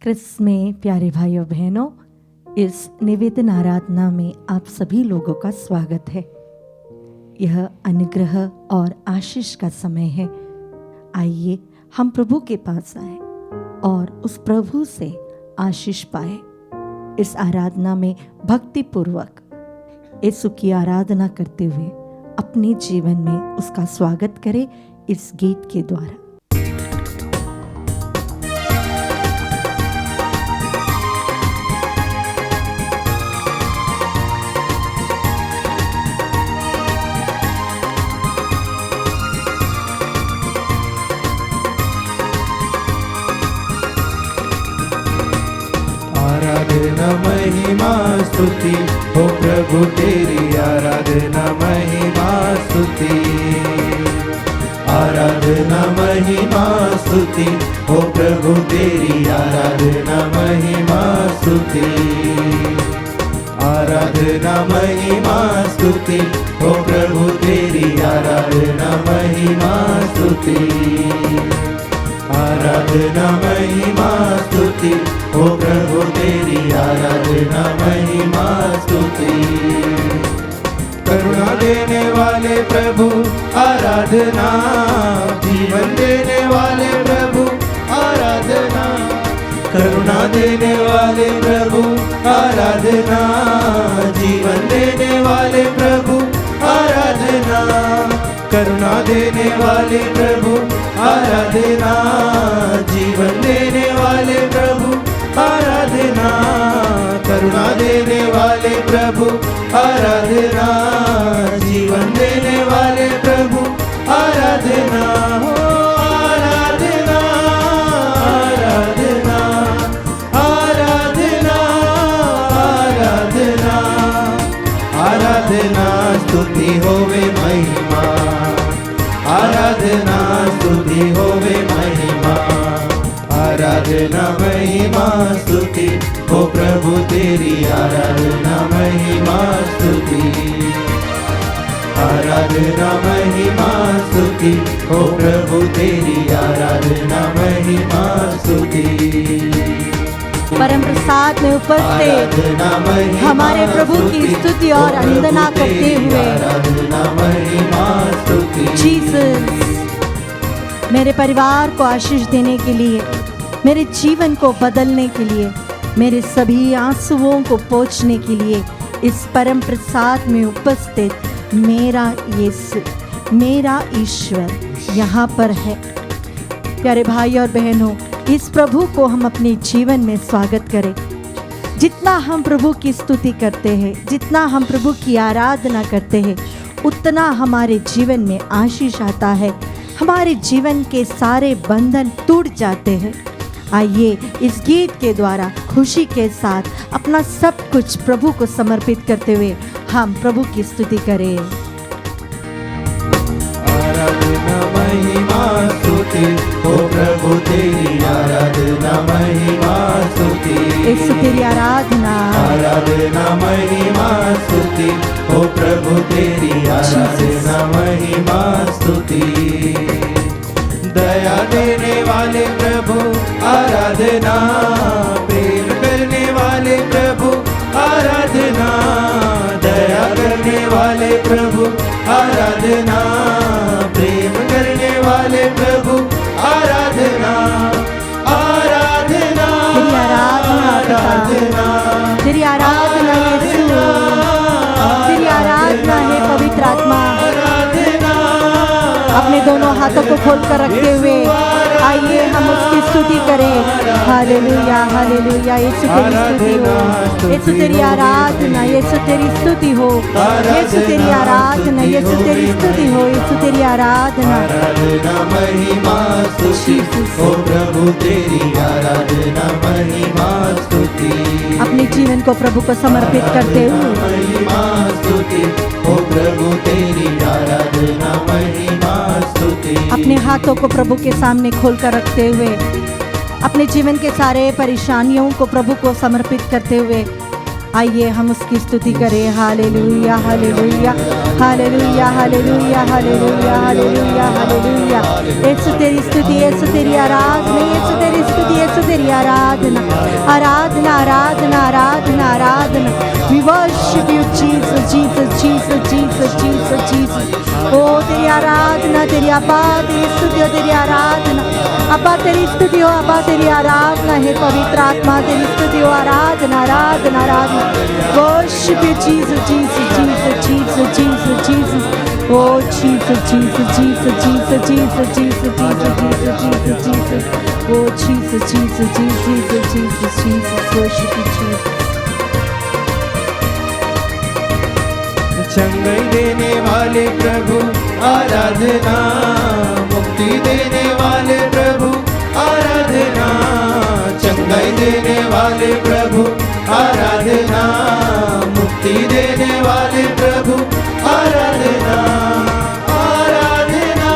क्रिस्त में प्यारे भाइयों बहनों, इस निवेदन आराधना में आप सभी लोगों का स्वागत है। यह अनुग्रह और आशीष का समय है। आइए हम प्रभु के पास आए और उस प्रभु से आशीष पाए। इस आराधना में भक्ति पूर्वक यीशु की आराधना करते हुए अपने जीवन में उसका स्वागत करें इस गीत के द्वारा। आराधना महिमा स्तुति हो प्रभु तेरी, आराधना महिमा स्तुति। आराधना महिमा स्तुति हो प्रभु तेरी, आराधना महिमा स्तुति। आराधना महिमा स्तुति हो प्रभु तेरी, आराधना महिमा स्तुति। आराधना महिमा स्तुति हो प्रभु तेरी, आराधना महिमा स्तुति। करुणा देने वाले प्रभु आराधना, जीवन देने वाले प्रभु आराधना। करुणा देने वाले प्रभु आराधना, जीवन देने वाले प्रभु आराधना। करुणा देने वाले प्रभु आराधना, जीवन देने वाले प्रभु आराधना। करुणा देने वाले प्रभु आराधना, जीवन देने वाले प्रभु आराधना। हो आराधना, आराधना, आराधना, आराधना। आराधना स्तुति होवे महिमा, आराधना स्तुति होवे महिमा। आराधना महिमा स्तुति हो प्रभु तेरी, आराधना महिमा स्तुति। आराधना महिमा स्तुति हो प्रभु तेरी, आराधना महिमा स्तुति। परम प्रसाद में उपस्थित हमारे प्रभु की स्तुति और वंदना करते हुए, जीसस मेरे परिवार को आशीष देने के लिए, मेरे जीवन को बदलने के लिए, मेरे सभी आंसुओं को पोंछने के लिए इस परम प्रसाद में उपस्थित मेरा यीशु, मेरा ईश्वर यहाँ पर है। प्यारे भाई और बहनों, इस प्रभु को हम अपने जीवन में स्वागत करें। जितना हम प्रभु की स्तुति करते हैं, जितना हम प्रभु की आराधना करते हैं, उतना हमारे जीवन में आशीष आता है। हमारे जीवन के सारे बंधन टूट जाते हैं। आइए इस गीत के द्वारा खुशी के साथ अपना सब कुछ प्रभु को समर्पित करते हुए हम प्रभु की स्तुति करें। आराधना महिमा स्तुति हो प्रभु तेरी, आराधना महिमा स्तुति। यीशु तेरी आराधना, आराधना महिमा स्तुति हो प्रभु तेरी, आराधना महिमा स्तुति। दया देने वाले प्रभु आराधना, प्रेम करने वाले प्रभु आराधना। दया करने वाले प्रभु आराधना, प्रेम करने वाले प्रभु आराधना। आराधना, तेरी आराधना, आराधना, तेरी आराधना यीशु, तेरी आराधना है पवित्र आत्मा। अपने दोनों हाथों को खोलकर रखते हुए आइए हम उसकी स्तुति करें। Hallelujah, hallelujah. यीशु तेरी स्तुति हो, यीशु तेरी आराधना, यीशु तेरी स्तुति हो, यीशु तेरी आराधना, यीशु तेरी स्तुति हो, यीशु तेरी आराधना। आराधना महिमा स्तुति हो प्रभु तेरी, आराधना महिमा स्तुति। अपने जीवन को प्रभु को समर्पित करते हुए महिमा स्तुति हो प्रभु तेरी, आराधना महिमा स्तुति। अपने हाथों को प्रभु के सामने खोलकर रखते हुए अपने जीवन के सारे परेशानियों को प्रभु को समर्पित करते हुए आइए हम उसकी स्तुति करें। Hallelujah, hallelujah, hallelujah, hallelujah, hallelujah, hallelujah, hallelujah. Yeshu तेरी स्तुति, यीशु तेरी आराधना, यीशु तेरी स्तुति, यीशु तेरी आराधना। आराधना आराधना आराधना आराधना आराधना। We worship you Jesus Jesus Jesus Jesus Jesus Jesus. ओ तेरी आराधना, तेरी अब्बा तेरी स्तुति हो, तेरी आराधना अब्बा तेरी स्तुति हो, अब्बा तेरी आराधना है। पवित्र आत्मा तेरी स्तुति हो, आराधना आराधना आराधना। Worship you Jesus Jesus Jesus Jesus Jesus Jesus. O Jesus Jesus Jesus Jesus Jesus Jesus Jesus Jesus Jesus. O Jesus Jesus Jesus Jesus Jesus. Worship you Jesus. चंगाई देने वाले प्रभु आराधना, मुक्ति देने वाले प्रभु आराधना, चंगाई देने वाले प्रभु आराधना, मुक्ति देने वाले प्रभु आराधना, आराधना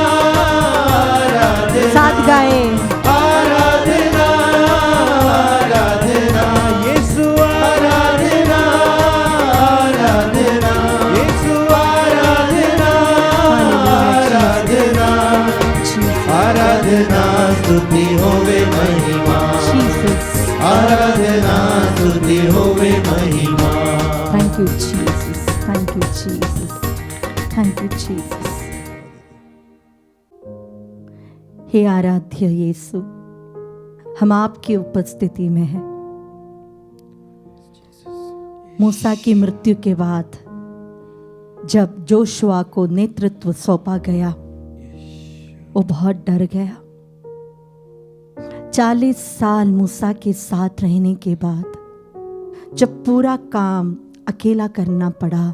आराधना। साथ गाए आराधना आराधना यीशु आराधना आराधना यीशु आराधना आराधना आराधना स्तुति होवे महिमा, आराधना स्तुति होवे महिमा। Thank you Jesus, thank you Jesus, thank you Jesus. हे आराध्य यीशु, हम आपकी उपस्थिति में हैं। मूसा की मृत्यु के बाद जब जोशुआ को नेतृत्व सौंपा गया, वो बहुत डर गया। 40 साल मूसा के साथ रहने के बाद जब पूरा काम अकेला करना पड़ा,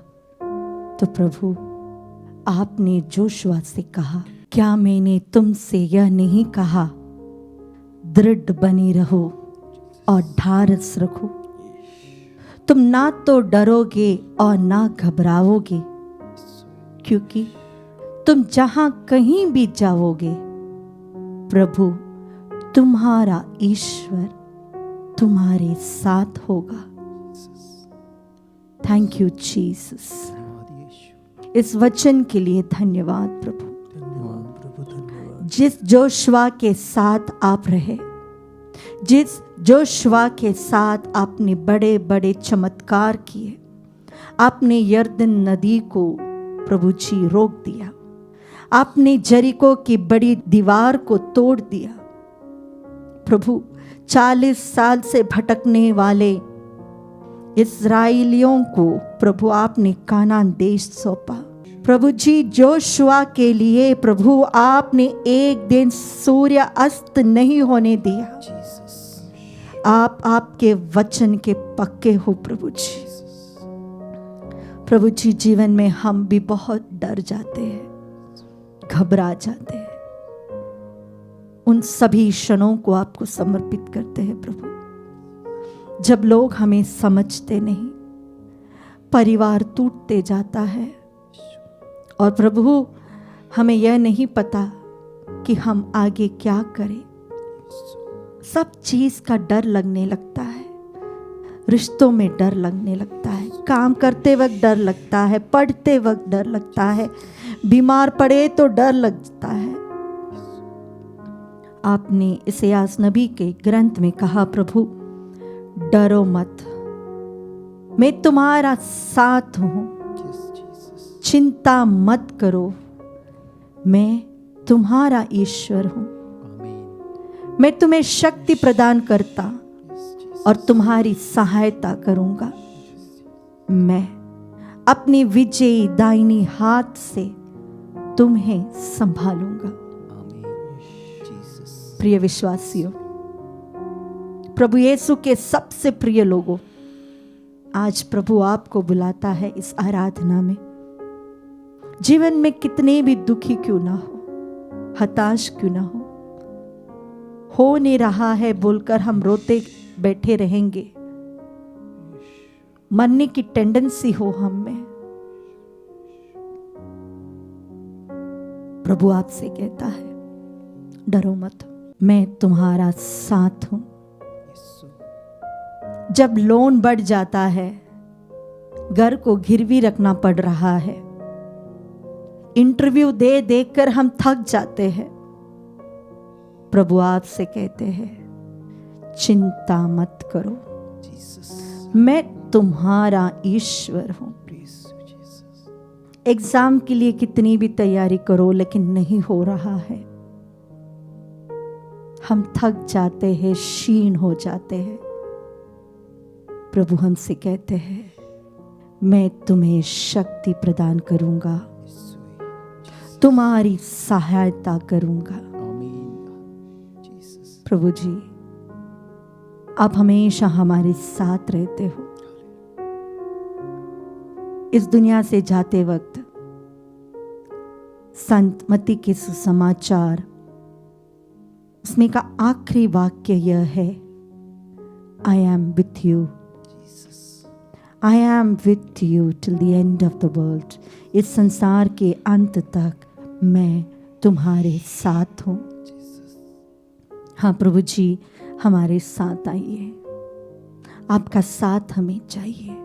तो प्रभु आपने जोशुआ से कहा, क्या मैंने तुमसे यह नहीं कहा, दृढ़ बनी रहो और ढारस रखो। तुम ना तो डरोगे और ना घबराओगे, क्योंकि तुम जहां कहीं भी जाओगे, प्रभु तुम्हारा ईश्वर तुम्हारे साथ होगा। Thank you Jesus. इस वचन के लिए धन्यवाद प्रभु। जिस जोशुआ के साथ आप रहे, जिस जोशुआ के साथ आपने बड़े बड़े चमत्कार किए, आपने यरदन नदी को प्रभु जी रोक दिया, आपने जरीको की बड़ी दीवार को तोड़ दिया। प्रभु 40 साल से भटकने वाले इस्राएलियों को प्रभु आपने कानान देश सौंपा। प्रभु जी जोशुआ के लिए प्रभु आपने एक दिन सूर्य अस्त नहीं होने दिया। आप आपके वचन के पक्के हो प्रभु जी। प्रभु जी जीवन में हम भी बहुत डर जाते हैं, घबरा जाते हैं। उन सभी क्षणों को आपको समर्पित करते हैं प्रभु, जब लोग हमें समझते नहीं, परिवार टूटते जाता है और प्रभु हमें यह नहीं पता कि हम आगे क्या करें। सब चीज का डर लगने लगता है, रिश्तों में डर लगने लगता है, काम करते वक्त डर लगता है, पढ़ते वक्त डर लगता है, बीमार पड़े तो डर लगता है। आपने इसायास नबी के ग्रंथ में कहा, प्रभु डरो मत, मैं तुम्हारा साथ हूं, चिंता मत करो, मैं तुम्हारा ईश्वर हूं। मैं तुम्हें शक्ति प्रदान करता और तुम्हारी सहायता करूंगा। मैं अपनी विजयी दाहिनी हाथ से तुम्हें संभालूंगा। प्रिय विश्वासियों, प्रभु यीशु के सबसे प्रिय लोगों, आज प्रभु आपको बुलाता है इस आराधना में। जीवन में कितने भी दुखी क्यों ना हो, हताश क्यों ना हो नहीं रहा है बोलकर हम रोते बैठे रहेंगे, मरने की टेंडेंसी हो हम में, प्रभु आपसे कहता है डरो मत, मैं तुम्हारा साथ हूं। जब लोन बढ़ जाता है, घर को गिरवी रखना पड़ रहा है, इंटरव्यू दे देकर हम थक जाते हैं, प्रभु आपसे कहते हैं चिंता मत करो, मैं तुम्हारा ईश्वर हूं। एग्जाम के लिए कितनी भी तैयारी करो लेकिन नहीं हो रहा है, हम थक जाते हैं, क्षीण हो जाते हैं। प्रभु हमसे कहते हैं, मैं तुम्हें शक्ति प्रदान करूंगा, तुम्हारी सहायता करूंगा। प्रभु जी, आप हमेशा हमारे साथ रहते हो। इस दुनिया से जाते वक्त संत मत्ती के सुसमाचार उसमें का आखिरी वाक्य यह है, I am with you, I am with you till the end of the world. इस संसार के अंत तक मैं तुम्हारे साथ हूं। हाँ प्रभु जी, हमारे साथ आइए, आपका साथ हमें चाहिए।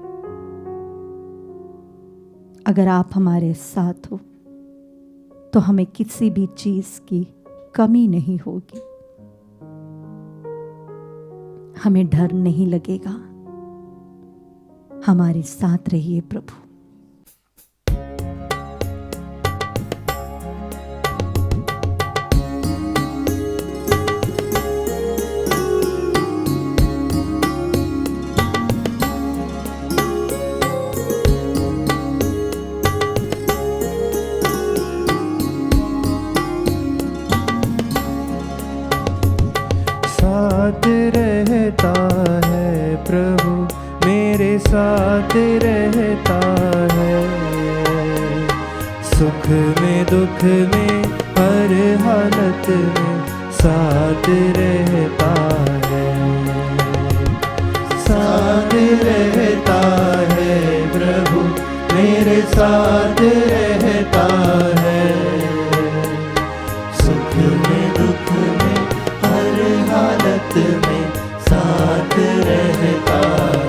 अगर आप हमारे साथ हो तो हमें किसी भी चीज की कमी नहीं होगी, हमें डर नहीं लगेगा। हमारे साथ रहिए प्रभु। साथ रहता है प्रभु, मेरे साथ रहता है, सुख में दुख में हर हालत में साथ रहता है। साथ रहता है प्रभु, मेरे साथ रहता है, सुख में दुख में हर हालत में साथ रहता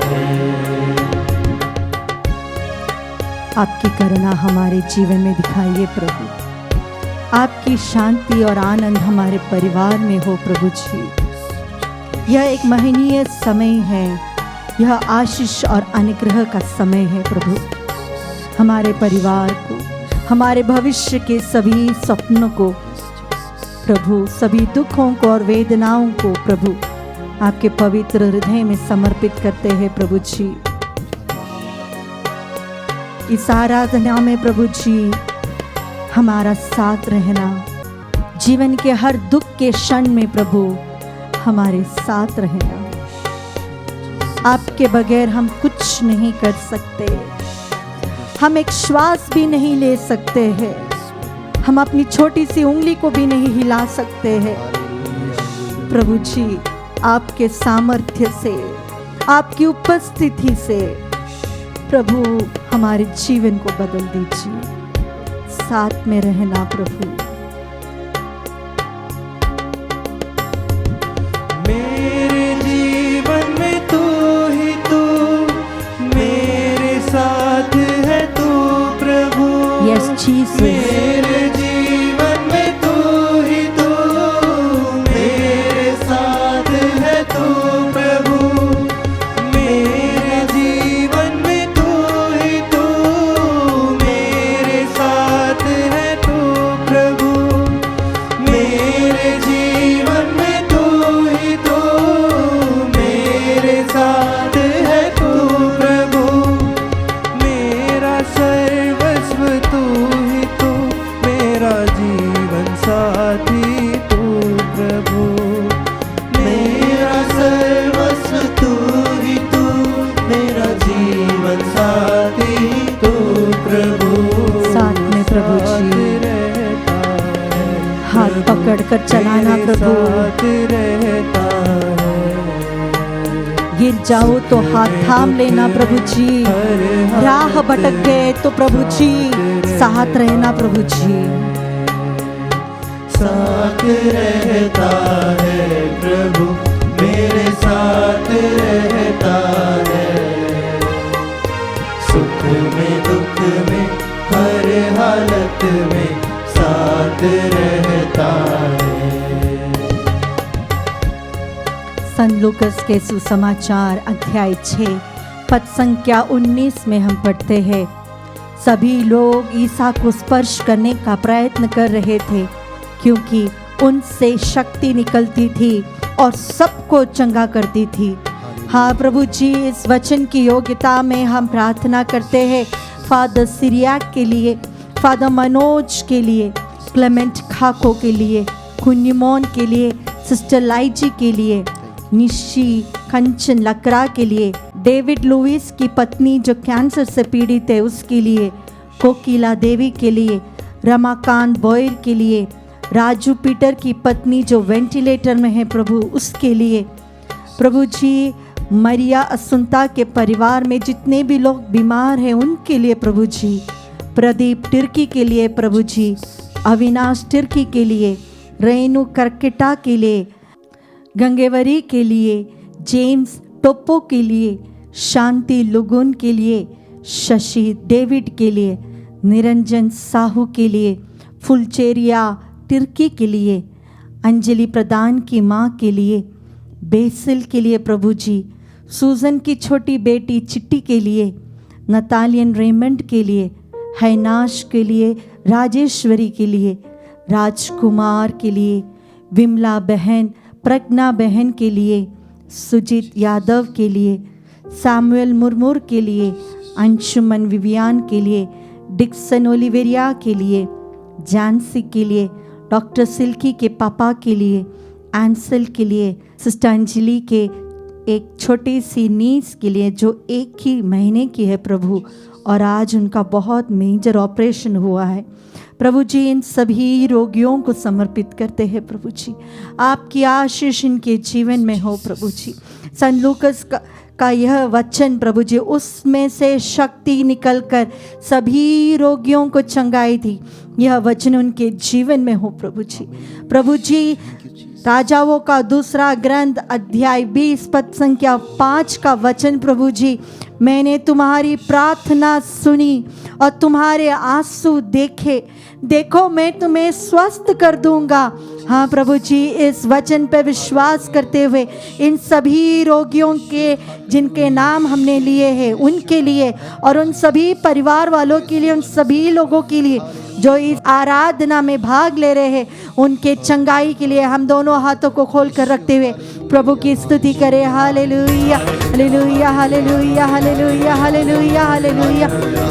है। आपकी करुणा हमारे जीवन में दिखाइए प्रभु, आपकी शांति और आनंद हमारे परिवार में हो प्रभु जी। यह एक महनीय समय है, यह आशीष और अनुग्रह का समय है प्रभु। हमारे परिवार को, हमारे भविष्य के सभी सपनों को प्रभु, सभी दुखों को और वेदनाओं को प्रभु आपके पवित्र हृदय में समर्पित करते हैं प्रभु जी। इस आराधना में प्रभु जी हमारा साथ रहना, जीवन के हर दुख के क्षण में प्रभु हमारे साथ रहना। आपके बगैर हम कुछ नहीं कर सकते, हम एक श्वास भी नहीं ले सकते हैं, हम अपनी छोटी सी उंगली को भी नहीं हिला सकते हैं। प्रभु जी, आपके सामर्थ्य से, आपकी उपस्थिति से प्रभु हमारे जीवन को बदल दीजिए। साथ में रहना प्रभु। मेरे जीवन में तू ही तू, मेरे साथ है तू प्रभु। Yes Jesus. मेरे जीवन में तू ही तू, मेरे साथ है तू प्रभु। मेरे जीवन में तू ही तू, मेरे साथ है तू प्रभु। मेरे जीवन में तू ही तू, मेरे साथ है तू प्रभु। मेरा सर्वस्व तू ही तू, मेरा जीवन साथी तू प्रभु। मेरा सर्वस्व तू ही तू, मेरा जीवन साथी तू प्रभु। साथ में प्रभु जी हाथ पकड़ कर चलाना प्रभु। साथ रहता है। गिर जाओ तो हाथ थाम लेना प्रभु जी। राह भटक गए तो प्रभु जी साथ रहना प्रभु जी। साथ रहता है प्रभु, मेरे साथ रहता है, सुख में दुख में हर हालत में साथ रहता है। संत लूकस के सुसमाचार अध्याय 6 पद संख्या 19 में हम पढ़ते हैं, सभी लोग ईसा को स्पर्श करने का प्रयत्न कर रहे थे क्योंकि उनसे शक्ति निकलती थी और सबको चंगा करती थी। हाँ प्रभु जी, इस वचन की योग्यता में हम प्रार्थना करते हैं फादर सिरियाक के लिए, फादर मनोज के लिए, क्लेमेंट खाको के लिए, कुन्नीमोन के लिए, सिस्टर लाइजी के लिए, निशी कंचन लकड़ा के लिए, डेविड लुइस की पत्नी जो कैंसर से पीड़ित है उसके लिए, कोकिला देवी के लिए, रमाकांत बोयर के लिए, राजू पीटर की पत्नी जो वेंटिलेटर में है प्रभु उसके लिए, प्रभु जी मरिया असुंता के परिवार में जितने भी लोग बीमार हैं उनके लिए प्रभु जी, प्रदीप तिर्की के लिए प्रभु जी, अविनाश तिर्की के लिए, रेणु करकेटा के लिए, गंगेवरी के लिए, जेम्स टोप्पो के लिए, शांति लुगुन के लिए, शशि डेविड के लिए, निरंजन साहू के लिए, फुलचेरिया तिर्की के लिए, अंजलि प्रधान की माँ के लिए, बेसिल के लिए प्रभु जी, सूजन की छोटी बेटी चिट्टी के लिए, नतालियन रेमंड के लिए, हैनाश के लिए, राजेश्वरी के लिए, राजकुमार के लिए, विमला बहन, प्रज्ञा बहन के लिए, सुजीत यादव के लिए, सैमुअल मुर्मुर के लिए, अंशुमन विवियान के लिए, डिक्सन ओलिवेरिया के लिए, जानसी के लिए, डॉक्टर सिल्की के पापा के लिए, एंसल के लिए, सिस्टर अंजलि के एक छोटी सी नीस के लिए जो 1 ही महीने की है प्रभु, और आज उनका बहुत मेजर ऑपरेशन हुआ है प्रभु जी। इन सभी रोगियों को समर्पित करते हैं प्रभु जी, आपकी आशीष इनके जीवन में हो प्रभु जी। संत लूकस का यह वचन प्रभु जी, उसमें से शक्ति निकलकर सभी रोगियों को चंगाई थी, यह वचन उनके जीवन में हो प्रभु जी। प्रभु जी राजाओं का दूसरा ग्रंथ अध्याय 20 पद संख्या 5 का वचन प्रभु जी, मैंने तुम्हारी प्रार्थना सुनी और तुम्हारे आंसू देखे, देखो मैं तुम्हें स्वस्थ कर दूंगा। हाँ प्रभु जी, इस वचन पे विश्वास करते हुए इन सभी रोगियों के जिनके नाम हमने लिए हैं उनके लिए और उन सभी परिवार वालों के लिए, उन सभी लोगों के लिए जो इस आराधना में भाग ले रहे हैं, उनके चंगाई के लिए हम दोनों हाथों को खोल कर रखते हुए प्रभु की स्तुति करें। Hallelujah hallelujah hallelujah hallelujah hallelujah hallelujah.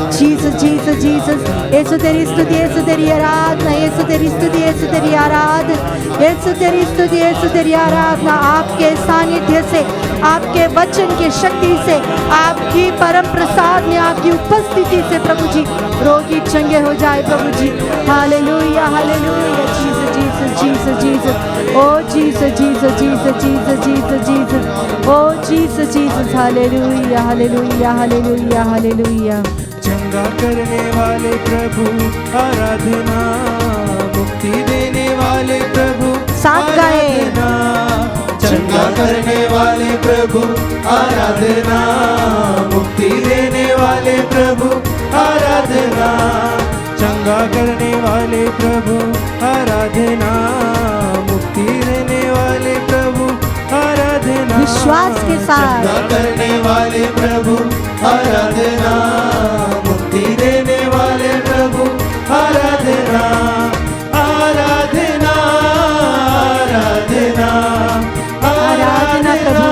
Jesus Jesus Jesus, Yeshu तेरी स्तुति, यीशु तेरी आराधना, यीशु तेरी स्तुति, यीशु तेरी आराधना, यीशु तेरी स्तुति, यीशु तेरी आराधना। आपके सानिध्य से, आपके वचन की शक्ति से, आपकी परम प्रसाद में, आपकी उपस्थिति से प्रभु जी रोगी चंगे हो जाए प्रभु जी। हालेलुया hallelujah. Jesus Jesus Jesus Jesus, ओ Jesus Jesus Jesus Jesus Jesus Jesus, ओ जीसस जीसस। हालेलुया हालेलुया हालेलुया हालेलुया। चंगा करने वाले प्रभु आराधना, मुक्ति देने वाले प्रभु साथ गाए। चंगा करने वाले प्रभु आराधना, मुक्ति देने वाले प्रभु आराधना, चंगा करने वाले प्रभु आराधना, मुक्ति देने वाले प्रभु आराधना, विश्वास के साथ चंगा करने वाले प्रभु आराधना, मुक्ति देने वाले प्रभु आराधना, आराधना आराधना आराधना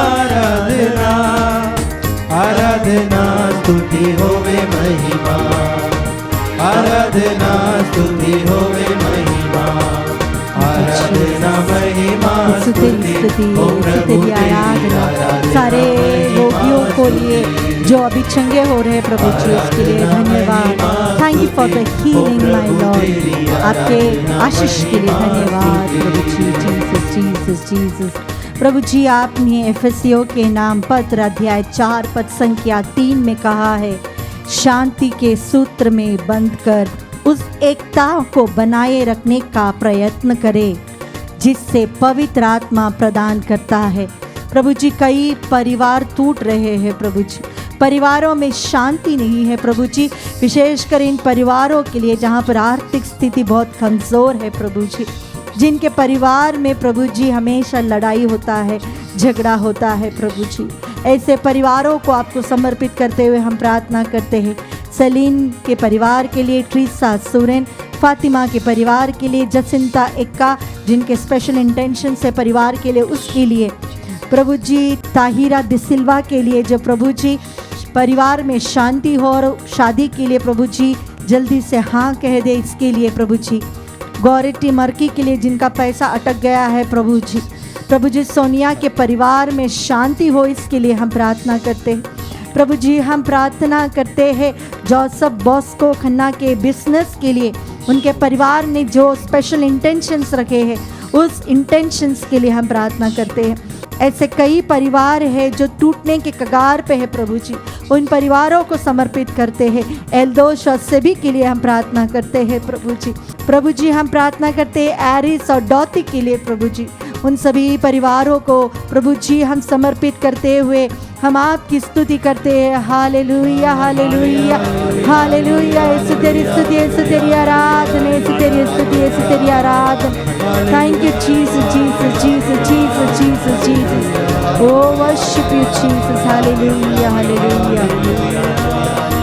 आराधना आराधना, स्तुति होवे महिमा, आराधना स्तुति होवे महिमा, आराधना महिमा स्तुति हो प्रभु तेरी आराधना। सारे रोगियों को लिए जो अभी चंगे हो रहे हैं प्रभु जी, उसके लिए धन्यवाद। Thank you for the healing my Lord, आपके आशीष के लिए धन्यवाद प्रभु जी। Jesus Jesus Jesus. प्रभु जी, आपने एफेसियों के नाम पत्र अध्याय 4 पद संख्या 3 में कहा है, शांति के सूत्र में बंध कर उस एकता को बनाए रखने का प्रयत्न करें जिससे पवित्र आत्मा प्रदान करता है। प्रभु जी, कई परिवार टूट रहे हैं प्रभु जी, परिवारों में शांति नहीं है प्रभु जी, विशेषकर इन परिवारों के लिए जहाँ पर आर्थिक स्थिति बहुत कमज़ोर है प्रभु जी। जिनके परिवार में प्रभु जी हमेशा लड़ाई होता है, झगड़ा होता है प्रभु जी, ऐसे परिवारों को आपको समर्पित करते हुए हम प्रार्थना करते हैं। सलीन के परिवार के लिए, ट्रीसा सोरेन, फातिमा के परिवार के लिए, जसिंता एक्का जिनके स्पेशल इंटेंशन से परिवार के लिए, उसके लिए प्रभु जी, ताहिरा डिसिल्वा के लिए जो प्रभु जी परिवार में शांति हो और शादी के लिए प्रभु जी जल्दी से हाँ कह दे, इसके लिए प्रभु जी। गौरिटी मर्की के लिए जिनका पैसा अटक गया है प्रभु जी, सोनिया के परिवार में शांति हो, इसके लिए हम प्रार्थना करते हैं प्रभु जी। हम प्रार्थना करते हैं जोसेफ बॉस्को खन्ना के बिजनेस के लिए, उनके परिवार ने जो स्पेशल इंटेंशंस रखे हैं उस इंटेंशंस के लिए हम प्रार्थना करते हैं। ऐसे कई परिवार हैं जो टूटने के कगार पे है प्रभु जी, उन परिवारों को समर्पित करते हैं। एल्दोश और सेबी के लिए हम प्रार्थना करते हैं प्रभु जी हम प्रार्थना करते हैं एरिस और डॉती के लिए प्रभु जी, उन सभी परिवारों को प्रभु जी हम समर्पित करते हुए हम आपकी स्तुति करते हैं। हालेलुया हालेलुया हालेलुया, यीशु तेरी स्तुति, यीशु तेरी आराधना, यीशु तेरी स्तुति, यीशु तेरी आराधना। Thank you Jesus Jesus Jesus Jesus Jesus Jesus, oh worship you Jesus. हालेलुया हालेलुया।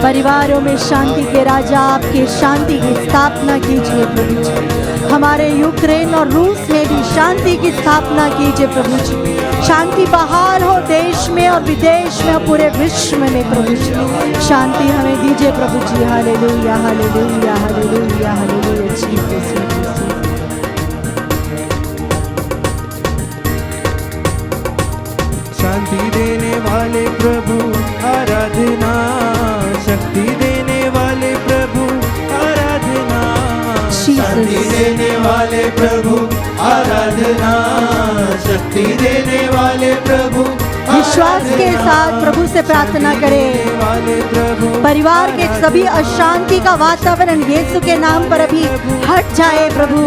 परिवारों में शांति के राजा आपके शांति की स्थापना कीजिए प्रभु जी। हमारे यूक्रेन और रूस में भी शांति की स्थापना कीजिए प्रभु जी। शांति बहाल हो देश में और विदेश में और पूरे विश्व में प्रभु जी, शांति हमें दीजिए प्रभु जी। हालेलुया हालेलुया हालेलुया हालेलुया जीसस। शांति देने वाले प्रभु आराधना, शक्ति देने वाले प्रभु आराधना, शांति देने वाले प्रभु आराधना, शक्ति देने वाले प्रभु। विश्वास के साथ प्रभु से प्रार्थना करें। परिवार के सभी अशांति का वातावरण यीशु के नाम पर अभी हट जाए प्रभु।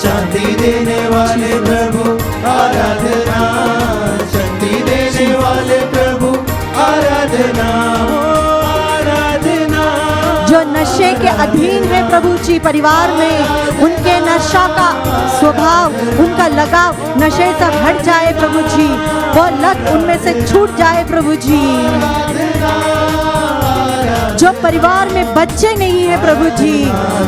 शांति देने वाले प्रभु आराधना, शक्ति देने वाले प्रभु आराधना, आराधना। जो नशे के अधीन है प्रभु जी परिवार में, उनके नशा का स्वभाव, उनका लगाव नशे से हट जाए प्रभु जी, वो लत उनमें से छूट जाए प्रभु जी। जो परिवार में बच्चे नहीं है प्रभु जी,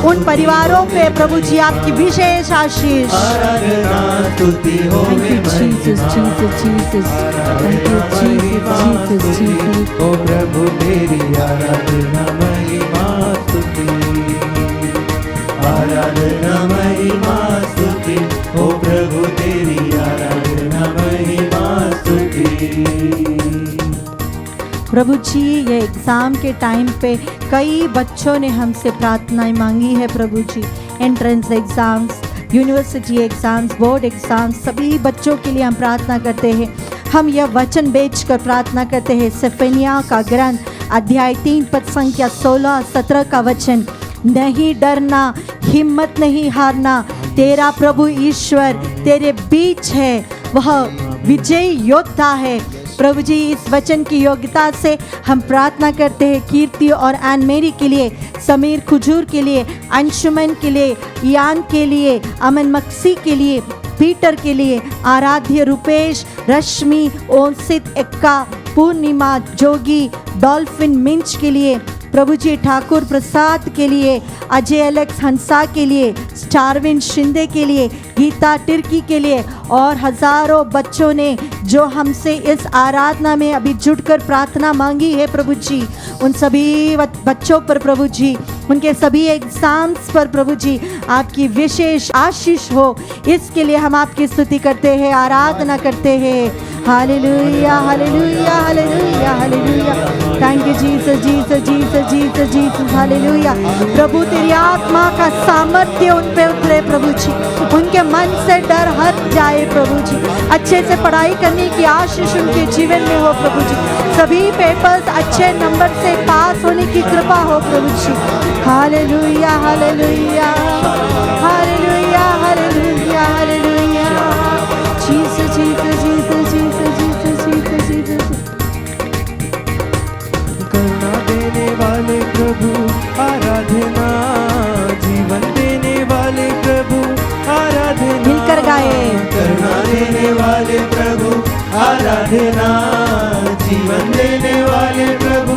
उन परिवारों पे प्रभु जी आपकी विशेष आशीष। Thank you Jesus Jesus Jesus, thank you Jesus Jesus Jesus. ओ प्रभु तेरी आराधना महिमा स्तुति, आराधना महिमा स्तुति, ओ प्रभु तेरी आराधना महिमा स्तुति। प्रभु जी ये एग्ज़ाम के टाइम पे कई बच्चों ने हमसे प्रार्थनाएं मांगी है प्रभु जी। Entrance exams, university exams, board exams, सभी बच्चों के लिए हम प्रार्थना करते हैं। हम यह वचन बेचकर प्रार्थना करते हैं। सेफनिया का ग्रंथ अध्याय 3 पद संख्या 16-17 का वचन, नहीं डरना, हिम्मत नहीं हारना, तेरा प्रभु ईश्वर तेरे बीच है, वह विजयी योद्धा है। प्रभु जी इस वचन की योग्यता से हम प्रार्थना करते हैं कीर्ति और एन मेरी के लिए, समीर खुजूर के लिए, अंशुमन के लिए, यान के लिए, अमन मक्सी के लिए, पीटर के लिए, आराध्य रूपेश, रश्मि, ओंसित एक्का, पूर्णिमा जोगी, डॉल्फिन मिंच के लिए, प्रभु जी ठाकुर प्रसाद के लिए, अजय एलेक्स हंसा के लिए, स्टारविन शिंदे के लिए, गीता तिर्की के लिए और हजारों बच्चों ने जो हमसे इस आराधना में अभी जुटकर प्रार्थना मांगी है प्रभु जी, उन सभी बच्चों पर प्रभु जी, उनके सभी एग्जाम्स पर प्रभु जी आपकी विशेष आशीष हो, इसके लिए हम आपकी स्तुति करते हैं, आराधना करते हैं। हालेलुया हालेलुया हालेलुया हालेलुया। Thank you Jesus Jesus Jesus Jesus Jesus. हालेलुया। प्रभु तेरी आत्मा का सामर्थ्य उन पे उतरे प्रभु जी, उनके मन से डर हट जाए प्रभु जी, अच्छे से पढ़ाई करने की आशीष उनके जीवन में हो प्रभु जी, सभी पेपर्स अच्छे नंबर से पास होने की कृपा हो प्रभु जी। हालेलुया hallelujah hallelujah hallelujah hallelujah. Jesus Jesus Jesus Jesus Jesus Jesus Jesus. करुणा देने वाले प्रभु आराधना, जीवन देने वाले प्रभु आराधना, वाले प्रभु आराधना, जीवन देने वाले प्रभु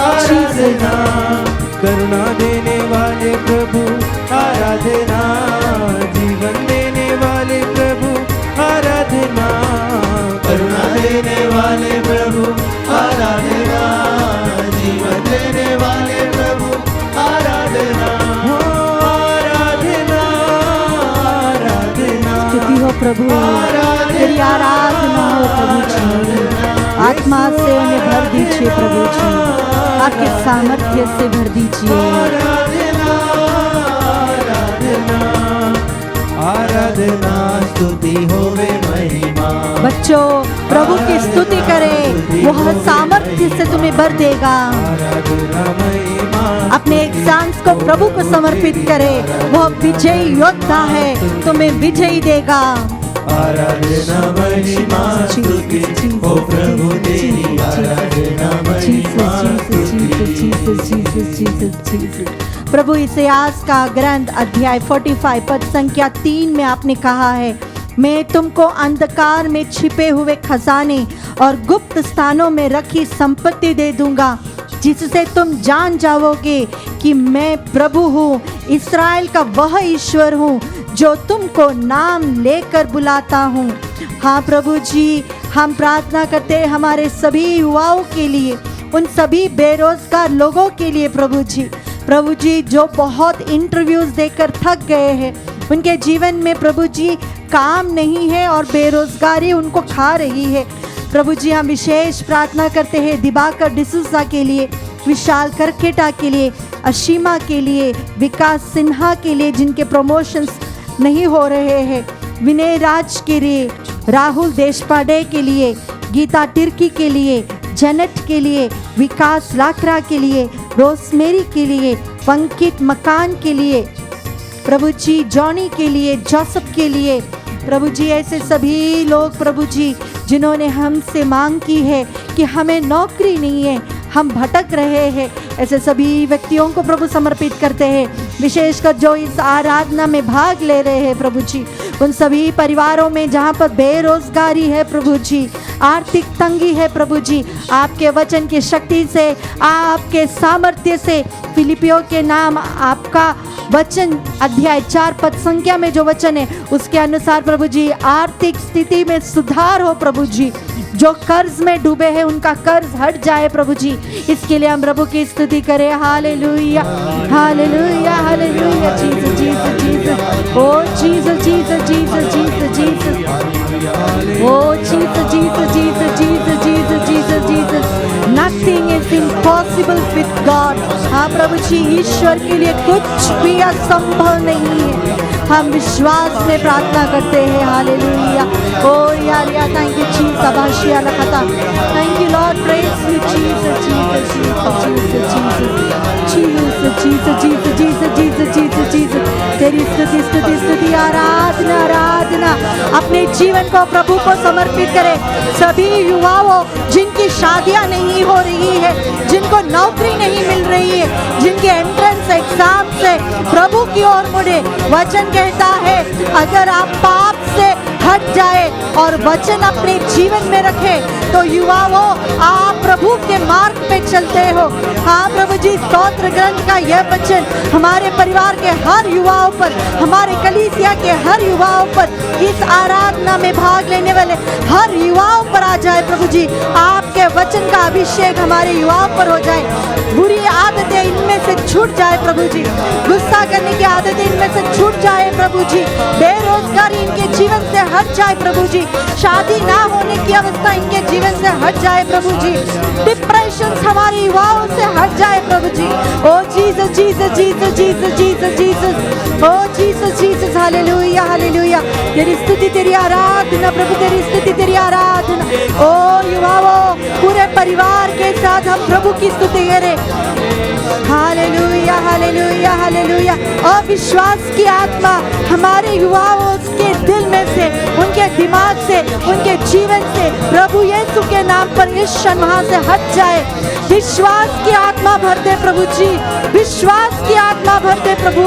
आराधना, करुणा देने वाले प्रभु आराधना, जीवन देने वाले प्रभु आराधना, करुणा देने वाले प्रभु आराधना, जीवन देने वाले प्रभु आराधना, आराधना, आराधना, स्तुति हो प्रभु, तेरी आराधना हो प्रभु जी। आत्मा से उन्हें भर दीजिए प्रभु जी, आपके सामर्थ्य से भर दीजिए। आराधना, आराधना, आराधना, स्तुति होवे महिमा। बच्चों प्रभु की स्तुति करें, वह सामर्थ्य से तुम्हें भर देगा। आराधना महिमा, अपने एग्जाम्स को प्रभु को समर्पित करें, वह विजयी योद्धा है, तुम्हें विजयी देगा। आराधना महिमा, स्तुति हो प्रभु तेरी, आराधना महिमा, प्रभु इसायास का ग्रंथ अध्याय 45 पद संख्या 3 में आपने कहा है, मैं तुमको अंधकार में छिपे हुए खजाने और गुप्त स्थानों में रखी संपत्ति दे दूंगा, जिससे तुम जान जाओगे कि मैं प्रभु हूँ, इस्राएल का वह ईश्वर हूँ जो तुमको नाम लेकर बुलाता हूँ। हाँ प्रभु जी, हम प्रार्थना करते हैं हमारे सभी युवाओं के लिए, उन सभी बेरोजगार लोगों के लिए प्रभु जी जो बहुत इंटरव्यूज देकर थक गए हैं, उनके जीवन में प्रभु जी काम नहीं है और बेरोजगारी उनको खा रही है। प्रभु जी हम विशेष प्रार्थना करते हैं दिबाकर डिसूजा के लिए, विशाल करकेटा के लिए, अशीमा के लिए, विकास सिन्हा के लिए जिनके प्रमोशंस नहीं हो रहे हैं, विनय राज के लिए, राहुल देशपांडे के लिए, गीता तिर्की के लिए, जेनेट के लिए, विकास लाकरा के लिए, रोसमेरी के लिए, पंकित मकान के लिए, प्रभु जी जॉनी के लिए, जोसेफ के लिए, प्रभु जी ऐसे सभी लोग प्रभु जी जिन्होंने हमसे मांग की है कि हमें नौकरी नहीं है, हम भटक रहे हैं, ऐसे सभी व्यक्तियों को प्रभु समर्पित करते हैं। विशेषकर जो इस आराधना में भाग ले रहे हैं प्रभु जी, उन सभी परिवारों में जहाँ पर बेरोजगारी है प्रभु जी, आर्थिक तंगी है प्रभु जी, आपके वचन की शक्ति से, आपके सामर्थ्य से, फिलिपियों के नाम आपका वचन अध्याय 4 पद संख्या में जो वचन है उसके अनुसार प्रभु जी आर्थिक स्थिति में सुधार हो प्रभु जी, जो कर्ज में डूबे हैं उनका कर्ज हट जाए प्रभु जी, इसके लिए हम प्रभु की स्तुति करें। Hallelujah hallelujah hallelujah, Jesus Jesus Jesus, O Jesus Jesus Jesus Jesus Jesus, O Jesus Jesus Jesus Jesus Jesus Jesus Jesus, nothing is impossible with God. हाँ प्रभु जी, ईश्वर के लिए कुछ भी असंभव नहीं है, हम विश्वास में प्रार्थना करते हैं। हालेलुया, ओ यारिया, थैंक यू जीसस, अभाशिया लखता, thank you Lord, praise you Jesus Jesus Jesus Jesus Jesus Jesus Jesus Jesus Jesus Jesus, तेरी स्तुति स्तुति स्तुति, आराधना आराधना। अपने जीवन को प्रभु को समर्पित करें। सभी युवाओं जिनकी शादियां नहीं हो रही है, जिनको नौकरी नहीं मिल रही है, जिनके एंट्रेंस एग्जाम से प्रभु की ओर मुड़े, वचन कहता है अगर आप पाप से हट जाए और वचन अपने जीवन में रखे तो युवाओं आप प्रभु के मार्ग पे चलते हो। हाँ प्रभु जी, स्तोत्र ग्रंथ का यह वचन हमारे परिवार के हर युवाओं पर, हमारे कलीसिया के हर युवाओं पर, इस आराधना में भाग लेने वाले हर युवाओं पर आ जाए प्रभु जी। आपके वचन का अभिषेक हमारे युवाओं पर हो जाए, बुरी आदतें इनमें से छूट जाए प्रभु जी, गुस्सा करने की आदतें इनमें से छूट जाए प्रभु जी, बेरोजगारी इनके जीवन से हट जाए प्रभु जी, शादी ना होने की अवस्था इनके जीवन से हट जाए प्रभु जी, डिप्रेशन हमारे युवाओं से हट जाए प्रभु जी। ओ Jesus Jesus Jesus Jesus Jesus Jesus, ओ जीसस जीसस, हालेलुया हालेलुया, तेरी स्तुति तेरी आराधना प्रभु, तेरी स्तुति तेरी आराधना। ओ युवाओं, पूरे परिवार के साथ हम प्रभु की स्तुति करें। Hallelujah hallelujah hallelujah. अविश्वास की आत्मा हमारे युवाओं के दिल में से, उनके दिमाग से, उनके जीवन से प्रभु यीशु के नाम पर इस क्षण वहां से हट जाए। विश्वास की आत्मा भर दे प्रभु जी, विश्वास की आत्मा भर दे प्रभु।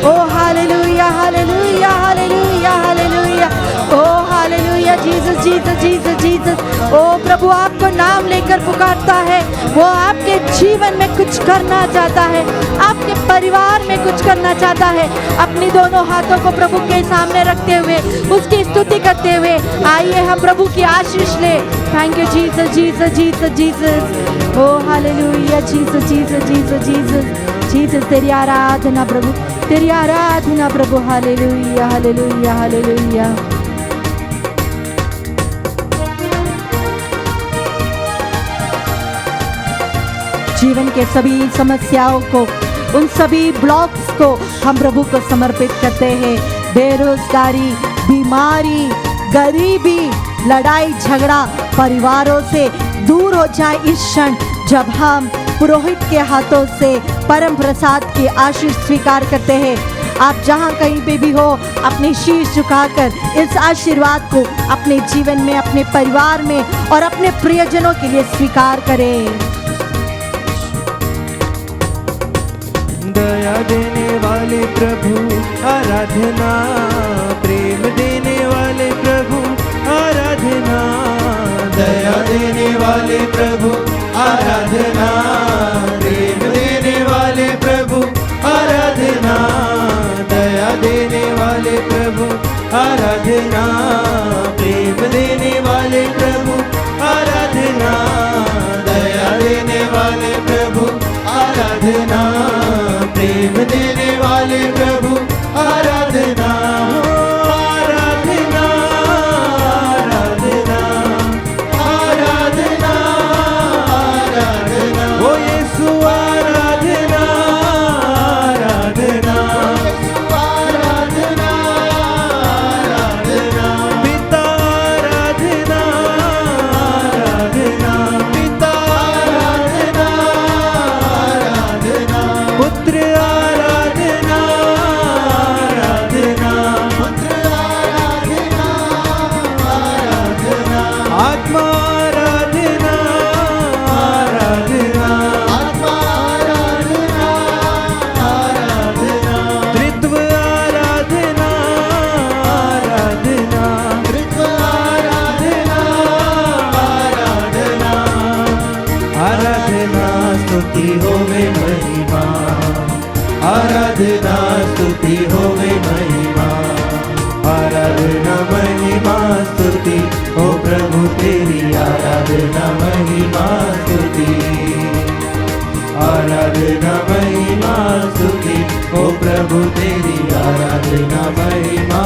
ओ हालेलुया हालेलुया हालेलुया हालेलुया, ओ हालेलुया hallelujah Jesus Jesus Jesus Jesus. ओ प्रभु आपको नाम लेकर पुकारता है, वो आपके जीवन में कुछ करना चाहता है, आपके परिवार में कुछ करना चाहता है। अपनी दोनों हाथों को प्रभु के सामने रखते हुए उसकी स्तुति करते हुए आइए हम प्रभु की आशीष ले। Thank you Jesus Jesus Jesus Jesus. ओ हालेलुया Jesus Jesus Jesus Jesus Jesus. तेरी आराधना प्रभु, तेरी आराधना प्रभु। हालेलुया हालेलुया हालेलुया। जीवन के सभी समस्याओं को, उन सभी ब्लॉक्स को हम प्रभु को समर्पित करते हैं। बेरोजगारी, बीमारी, गरीबी, लड़ाई झगड़ा परिवारों से दूर हो जाए इस क्षण जब हम पुरोहित के हाथों से परम प्रसाद की आशीष स्वीकार करते हैं। आप जहाँ कहीं पे भी हो अपने शीश झुकाकर इस आशीर्वाद को अपने जीवन में, अपने परिवार में और अपने प्रियजनों के लिए स्वीकार करें। दया देने वाले प्रभु आराधना, प्रेम देने वाले प्रभु आराधना। दया देने वाले प्रभु आराधना, प्रेम देने वाले प्रभु आराधना। दया देने वाले प्रभु आराधना, प्रेम देने वाले प्रभु आराधना। दया देने वाले प्रभु आराधना, प्रेम देने वाले प्रभु आराधना। आराधना आराधना आराधना आराधना। ओ यीशु आराधना आराधना आराधना आराधना। पिता आराधना आराधना, पिता आराधना आराधना। पुत्र आराधना आराधना, पुत्र आराधना आराधना। आत्मा आराधना आराधना, आत्मा आराधना आराधना। त्रित्व आराधना आराधना, त्रित्व आराधना आराधना। आराधना स्तुति होवे महिमा, आराधना स्तुति होवे महिमा। आराधना महिमा स्तुति हो प्रभु तेरी, आराधना महिमा स्तुति। आराधना महिमा स्तुति हो प्रभु तेरी, आराधना महिमा